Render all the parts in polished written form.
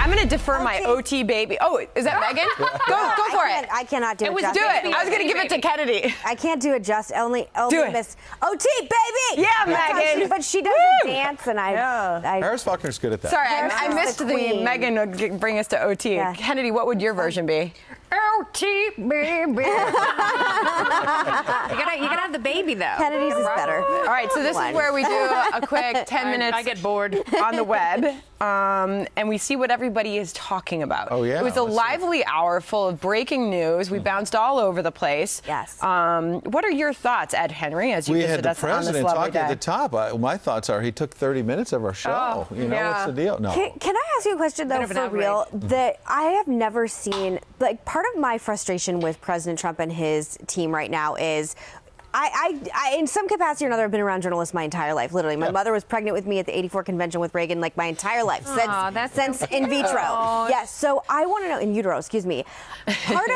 I'm going to defer my OT baby. Oh, is that Meghan? Go for it. I cannot do it. Do it. I was going to give it to Kennedy. I can't do it just only Miss OT baby. Yeah, Meghan. But she doesn't dance, and Harris Faulkner's good at that. Sorry, I missed the Meghan would bring us to OT. Yeah. Kennedy, what would your version be? OT baby. you gotta have the baby though. Kennedy's is better. All right, so this is where we do a quick 10 minutes. I get bored on the web, and we see what everybody is talking about. Oh yeah. It was a lively hour full of breaking news. We bounced all over the place. Yes. What are your thoughts, Ed Henry, as you visit us on this lovely day? We had the president talking at the top. My thoughts are he took 30 minutes of our show. What's the deal? No. Can I ask you a question though, for real? That I have never seen. Like, part of my frustration with President Trump and his team right now is I in some capacity or another, have been around journalists my entire life. Literally, my mother was pregnant with me at the '84 convention with Reagan, like my entire life, since in vitro. Yes, so I want to know, in utero, excuse me. Part of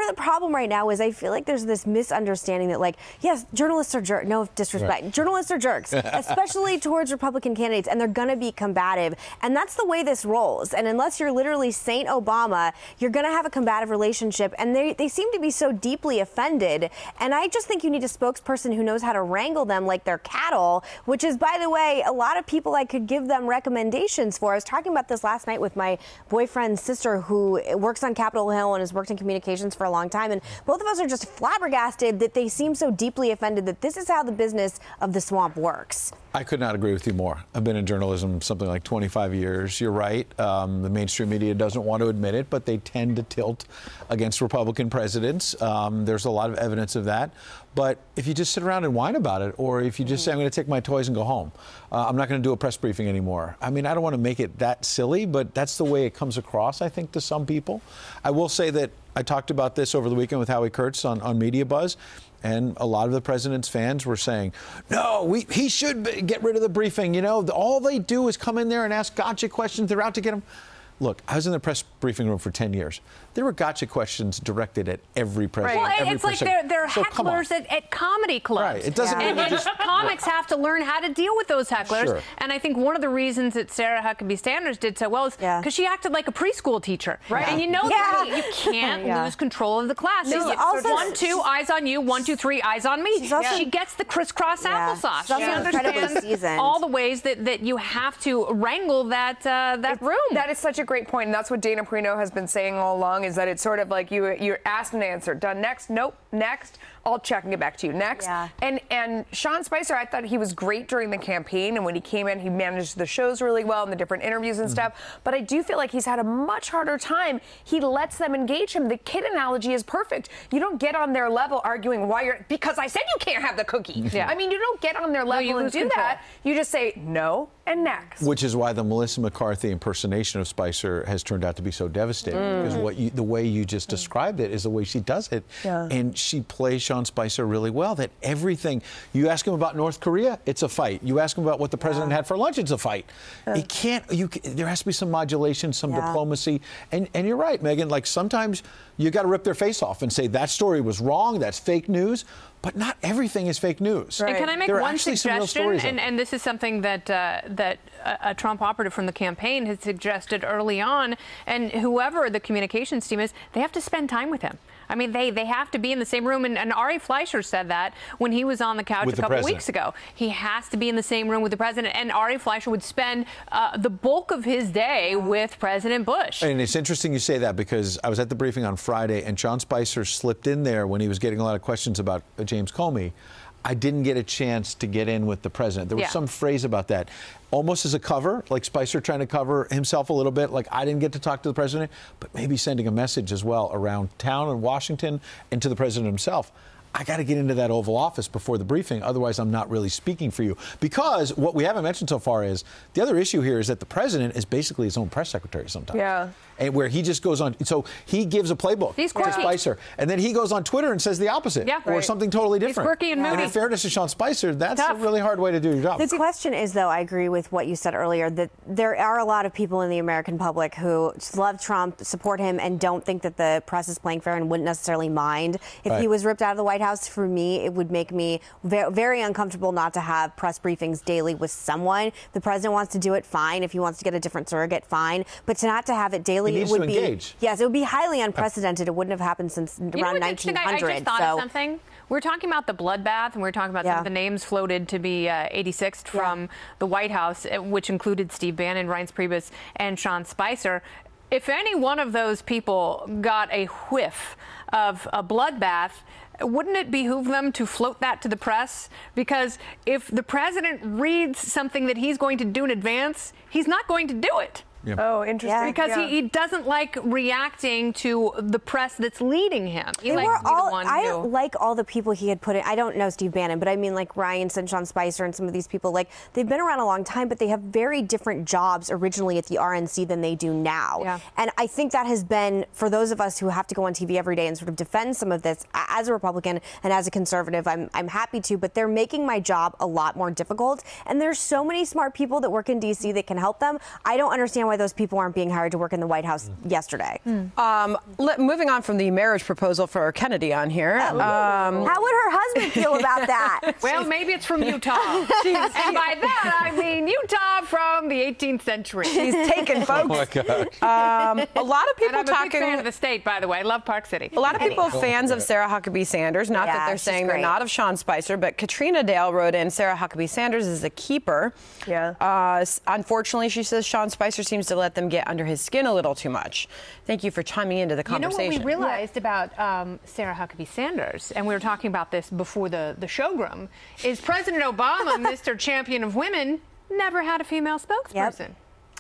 the problem right now is I feel like there's this misunderstanding that, like, yes, journalists are jerks. No disrespect, journalists are jerks, especially towards Republican candidates, and they're gonna be combative, and that's the way this rolls. And unless you're literally Saint Obama, you're gonna have a combative relationship, and they seem to be so deeply offended, and I just think you need a spokesperson who knows how to wrangle them like they're cattle, which is, by the way, a lot of people I could give them recommendations for. I was talking about this last night with my boyfriend's sister, who works on Capitol Hill and has worked in communications for a long time, and both of us are just flabbergasted that they seem so deeply offended that this is how the business of the swamp works. I could not agree with you more. I've been in journalism something like 25 years. You're right. The mainstream media doesn't want to admit it, but they tend to tilt against Republican presidents. There's a lot of evidence of that. But if you just sit around and whine about it, or if you just say, I'm going to take my toys and go home, I'm not going to do a press briefing anymore. I mean, I don't want to make it that silly, but that's the way it comes across, I think, to some people. I will say that I talked about this over the weekend with Howie Kurtz on Media Buzz. And a lot of the president's fans were saying, no, he should get rid of the briefing. You know, all they do is come in there and ask gotcha questions. They're out to get him. Look, I was in the press briefing room for 10 years. There were gotcha questions directed at every president. Well, it's like they're hecklers at comedy clubs. Right. It doesn't mean and comics have to learn how to deal with those hecklers. Sure. And I think one of the reasons that Sarah Huckabee Sanders did so well is because she acted like a preschool teacher. Right. And you know you can't lose control of the class. No, also, 1, 2, eyes on you. 1, 2, 3, eyes on me. She gets the crisscross applesauce. She understands all the ways that you have to wrangle that room. That is such a great point, and that's what Dana Perino has been saying all along, is that it's sort of like you're asked and answered. Done next? Nope. Next. I'll check and get back to you. Next. Yeah. And Sean Spicer, I thought he was great during the campaign, and when he came in, he managed the shows really well and the different interviews and stuff. But I do feel like he's had a much harder time. He lets them engage him. The kid analogy is perfect. You don't get on their level arguing because I said you can't have the cookie. Yeah. I mean, you don't get on their level and do that. You just say no and next. Which is why the Melissa McCarthy impersonation of Spicer has turned out to be so devastating, because the way you just described it is the way she does it. Yeah. And she plays Sean Spicer really well, that everything, you ask him about North Korea, it's a fight. You ask him about what the president had for lunch, it's a fight. There has to be some modulation, some diplomacy. And you're right, Meghan, like sometimes you got to rip their face off and say that story was wrong, that's fake news. But not everything is fake news. Right. And can I make one suggestion? And this is something that a Trump operative from the campaign had suggested early on. And whoever the communications team is, they have to spend time with him. I mean, they have to be in the same room. And Ari Fleischer said that when he was on the couch a couple weeks ago. He has to be in the same room with the president. And Ari Fleischer would spend the bulk of his day with President Bush. And it's interesting you say that, because I was at the briefing on Friday, and Sean Spicer slipped in there when he was getting a lot of questions about James Comey. I didn't get a chance to get in with the president. There was some phrase about that, almost as a cover, like Spicer trying to cover himself a little bit, like I didn't get to talk to the president, but maybe sending a message as well around town in Washington and to the president himself. I got to get into that Oval Office before the briefing. Otherwise, I'm not really speaking for you. Because what we haven't mentioned so far is the other issue here is that the president is basically his own press secretary sometimes. Yeah. And where he just goes on. So he gives a playbook to Spicer. And then he goes on Twitter and says the opposite. Yeah, or something totally different. He's quirky and moody. And in fairness to Sean Spicer, that's a really hard way to do your job. The question is, though, I agree with what you said earlier, that there are a lot of people in the American public who love Trump, support him, and don't think that the press is playing fair and wouldn't necessarily mind if he was ripped out of the White House. House, for me, it would make me very uncomfortable not to have press briefings daily with someone. The president wants to do it, fine. If he wants to get a different surrogate, fine. But to not to have it daily, it would be engage. Yes, it would be highly unprecedented. It wouldn't have happened since around 1900. I just thought of something. We're talking about the bloodbath, and we're talking about some of the names floated to be 86th from the White House, which included Steve Bannon, Reince Priebus, and Sean Spicer. If any one of those people got a whiff of a bloodbath, wouldn't it behoove them to float that to the press? Because if the president reads something that he's going to do in advance, he's not going to do it. Yep. Oh, interesting. Because he doesn't like reacting to the press that's leading him. He likes to be the one I like all the people he had put in. I don't know Steve Bannon, but I mean like Reince and Sean Spicer and some of these people. Like, they've been around a long time, but they have very different jobs originally at the RNC than they do now. Yeah. And I think that has been, for those of us who have to go on TV every day and sort of defend some of this as a Republican and as a conservative, I'm happy to, but they're making my job a lot more difficult. And there's so many smart people that work in D.C. that can help them. I don't understand why those people aren't being hired to work in the White House yesterday. Moving on from the marriage proposal for Kennedy on here. How would her husband feel about that? Well, maybe it's from Utah. And by that, I mean Utah from the 18th century. She's taken, folks. Oh, my God. A lot of people and I'm a big talking. fan of the state, by the way. I love Park City. A lot of people fans of Sarah Huckabee Sanders. Not that they're saying they're not of Sean Spicer, but Katrina Dale wrote in, Sarah Huckabee Sanders is a keeper. Yeah. Unfortunately, she says Sean Spicer seems to let them get under his skin a little too much. Thank you for chiming into the conversation. You know what we realized about Sarah Huckabee Sanders, and we were talking about this before the showroom, is President Obama, Mr. Champion of Women, never had a female spokesperson. Yep.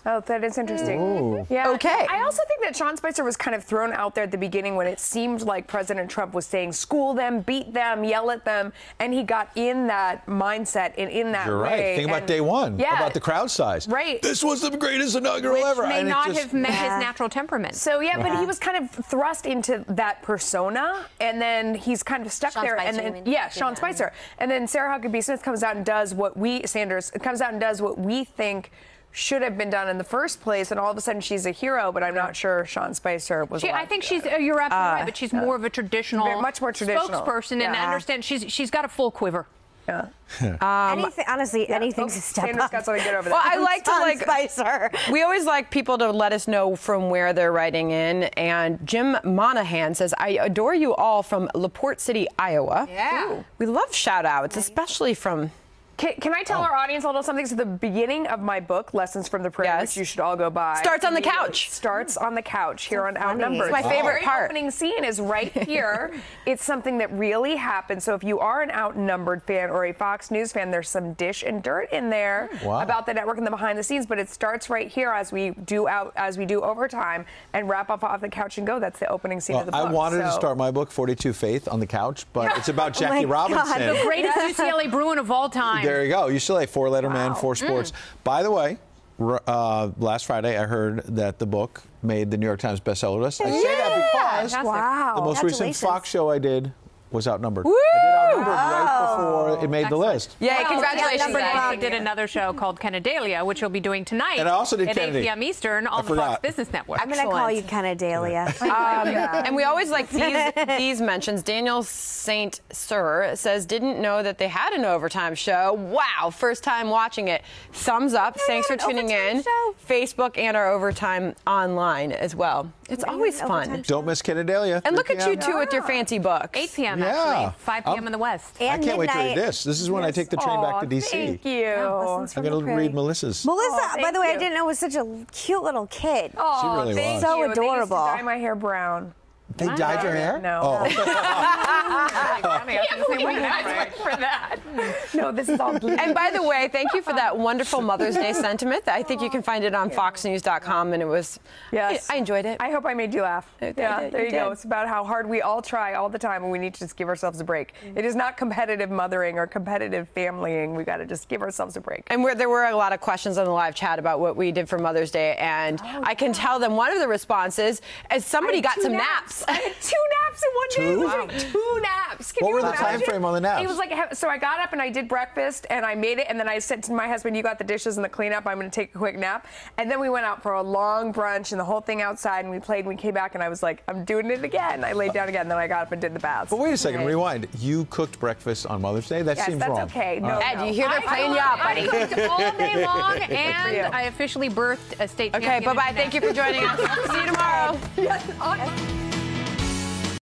Oh, that is interesting. Ooh. Yeah. Okay. I also think that Sean Spicer was kind of thrown out there at the beginning when it seemed like President Trump was saying, school them, beat them, yell at them, and he got in that mindset and in that You're way. right. Think about day one. Yeah. About the crowd size. Right. This was the greatest inaugural Which ever. may and not have met his natural temperament. So, but he was kind of thrust into that persona, and then he's kind of stuck there. Spicer, and then, Sean Spicer. And then Sarah Huckabee Smith comes out and does what we think should have been done in the first place, and all of a sudden she's a hero, but I'm not sure Sean Spicer was. I think you're absolutely right, but she's more of a traditional, much more traditional spokesperson, and understand she's got a full quiver. Yeah. Anything to step Sanders up. got something good over there. Well, I like to Spicer. We always like people to let us know from where they're writing in. And Jim Monahan says, I adore you all from LaPorte City, Iowa. Yeah. Ooh. We love shout outs, especially from. Can I tell our audience a little something? So the beginning of my book, Lessons from the Prairie, which you should all go buy. Starts on the couch. Starts on the couch here on Outnumbered. It's my favorite part. The opening scene is right here. It's something that really happened. So if you are an Outnumbered fan or a Fox News fan, there's some dish and dirt in there about the network and the behind the scenes. But it starts right here as we do overtime and wrap up off the couch and go. That's the opening scene of the book. I wanted to start my book, 42 Faith, on the couch, but it's about Jackie Robinson. The greatest UCLA Bruin of all time. There you go. UCLA, four-letter man, four sports. By the way, last Friday I heard that the book made the New York Times bestseller list. I say that because the most recent Fox show I did was Outnumbered. Woo! I did Outnumbered right before it made the list. Yeah, congratulations. I did another show called Kennedalia, which you'll be doing tonight. And I also did at Kennedy. 8 p.m. Eastern on the Fox Business Network. I'm going to call you Kennedalia. And we always like these mentions. Daniel St. Sir says, didn't know that they had an overtime show. Wow, first time watching it. Thumbs up. Thanks for tuning in. Facebook and our overtime online as well. It's always fun. Don't miss Kennedalia. And look at you two with your fancy books. 8 p.m. actually. 5 p.m. in the West. I can't wait to read this. This is when I take the train back to D.C. Thank you. I'm going to read Melissa's. Melissa, by the way, I didn't know was such a cute little kid. Oh, she really was. So adorable. They used to dye my hair brown. They dyed your hair? No. Oh. For that. No, this is all blue. And by the way, thank you for that wonderful Mother's Day sentiment. I think you can find it on foxnews.com, and it was, I enjoyed it. I hope I made you laugh. There you go. It's about how hard we all try all the time, and we need to just give ourselves a break. It is not competitive mothering or competitive familying. We got to just give ourselves a break. And there were a lot of questions on the live chat about what we did for Mother's Day, and I can tell them one of the responses is somebody got some naps. I had 2 naps in one day. It was like 2 naps. Can What you were the imagine? time frame on the naps? He was like, so I got up and I did breakfast and I made it, and then I said to my husband, you got the dishes and the cleanup, I'm going to take a quick nap. And then we went out for a long brunch and the whole thing outside, and we played and we came back and I was like, I'm doing it again. I laid down again, and then I got up and did the baths. But wait a second, rewind. You cooked breakfast on Mother's Day? That seems wrong. That's okay. No, Ed, you hear they're playing you out, buddy. I cooked all day long, and I officially birthed a state champion. Okay, bye-bye. Thank you for joining us. See you tomorrow. Yes.